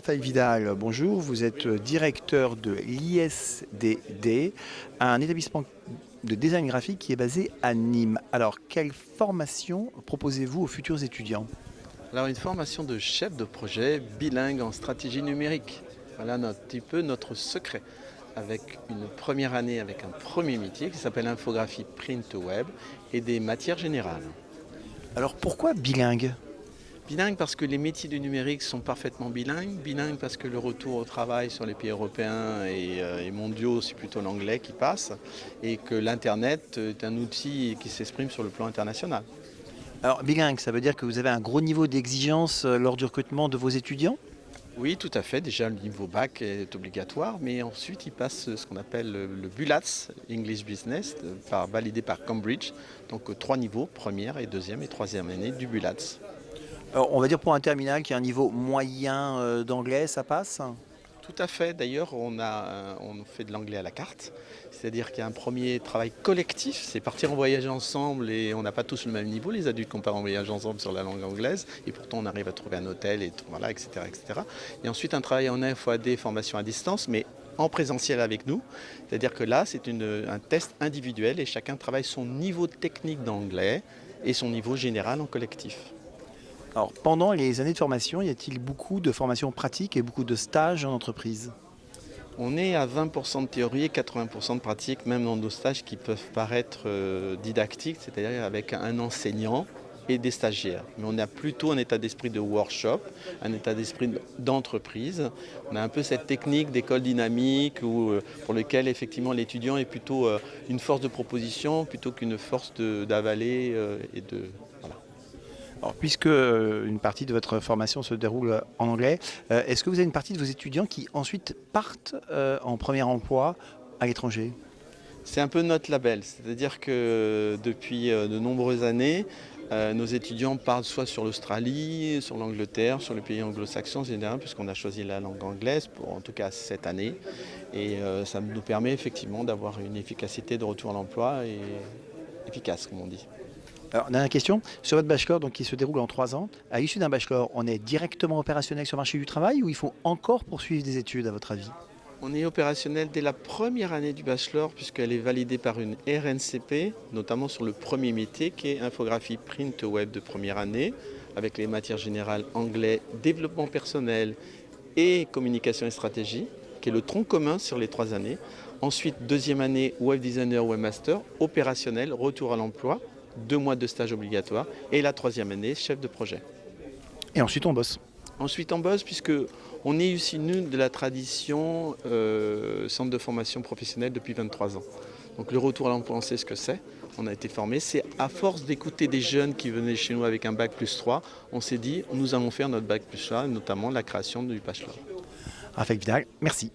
Raphaël Vidal, bonjour. Vous êtes directeur de l'ISDD, un établissement de design graphique qui est basé à Nîmes. Alors, quelle formation proposez-vous aux futurs étudiants? Alors une formation de chef de projet bilingue en stratégie numérique. Voilà un petit peu notre secret. Avec une première année avec un premier métier qui s'appelle infographie print web et des matières générales. Alors, pourquoi bilingue? Bilingue parce que les métiers du numérique sont parfaitement bilingues. Bilingue parce que le retour au travail sur les pays européens et mondiaux, c'est plutôt l'anglais qui passe. Et que l'Internet est un outil qui s'exprime sur le plan international. Alors, bilingue, ça veut dire que vous avez un gros niveau d'exigence lors du recrutement de vos étudiants? Oui, tout à fait. Déjà, le niveau bac est obligatoire, mais ensuite, il passe ce qu'on appelle le BULATS, English Business, validé par Cambridge. Donc, trois niveaux, première et deuxième et troisième année du BULATS. Alors, on va dire pour un terminal qui a un niveau moyen d'anglais, ça passe? Tout à fait. D'ailleurs, on fait de l'anglais à la carte. C'est-à-dire qu'il y a un premier travail collectif, c'est partir en voyage ensemble et on n'a pas tous le même niveau. Les adultes qu'on part en voyage ensemble sur la langue anglaise et pourtant on arrive à trouver un hôtel et tout, voilà, etc., etc. Et ensuite un travail en FOAD, formation à distance, mais en présentiel avec nous. C'est-à-dire que là, c'est un test individuel et chacun travaille son niveau technique d'anglais et son niveau général en collectif. Alors, pendant les années de formation, y a-t-il beaucoup de formations pratiques et beaucoup de stages en entreprise? On est à 20% de théorie et 80% de pratique, même dans nos stages qui peuvent paraître didactiques, c'est-à-dire avec un enseignant et des stagiaires. Mais on a plutôt un état d'esprit de workshop, un état d'esprit d'entreprise. On a un peu cette technique d'école dynamique pour lequel effectivement l'étudiant est plutôt une force de proposition plutôt qu'une force d'avaler et de... Voilà. Alors, puisque une partie de votre formation se déroule en anglais, est-ce que vous avez une partie de vos étudiants qui ensuite partent en premier emploi à l'étranger? C'est un peu notre label, c'est-à-dire que depuis de nombreuses années, nos étudiants parlent soit sur l'Australie, sur l'Angleterre, sur les pays anglo-saxons en général, puisqu'on a choisi la langue anglaise, pour en tout cas cette année. Et ça nous permet effectivement d'avoir une efficacité de retour à l'emploi et efficace, comme on dit. Alors, dernière question, sur votre bachelor donc, qui se déroule en 3 ans, à l'issue d'un bachelor, on est directement opérationnel sur le marché du travail ou il faut encore poursuivre des études à votre avis? On est opérationnel dès la première année du bachelor puisqu'elle est validée par une RNCP, notamment sur le premier métier qui est infographie print web de première année, avec les matières générales anglais, développement personnel et communication et stratégie, qui est le tronc commun sur les 3 années. Ensuite, deuxième année, web designer, webmaster, opérationnel, retour à l'emploi, 2 mois de stage obligatoire. Et la troisième année, chef de projet. Et ensuite on bosse. Ensuite, on bosse puisque on est issu, nous, de la tradition centre de formation professionnelle depuis 23 ans. Donc le retour à l'emploi, on sait ce que c'est. On a été formé. C'est à force d'écouter des jeunes qui venaient chez nous avec un bac plus 3, on s'est dit, nous allons faire notre bac plus 3, notamment la création du bachelor. Raphaël Vidal, merci.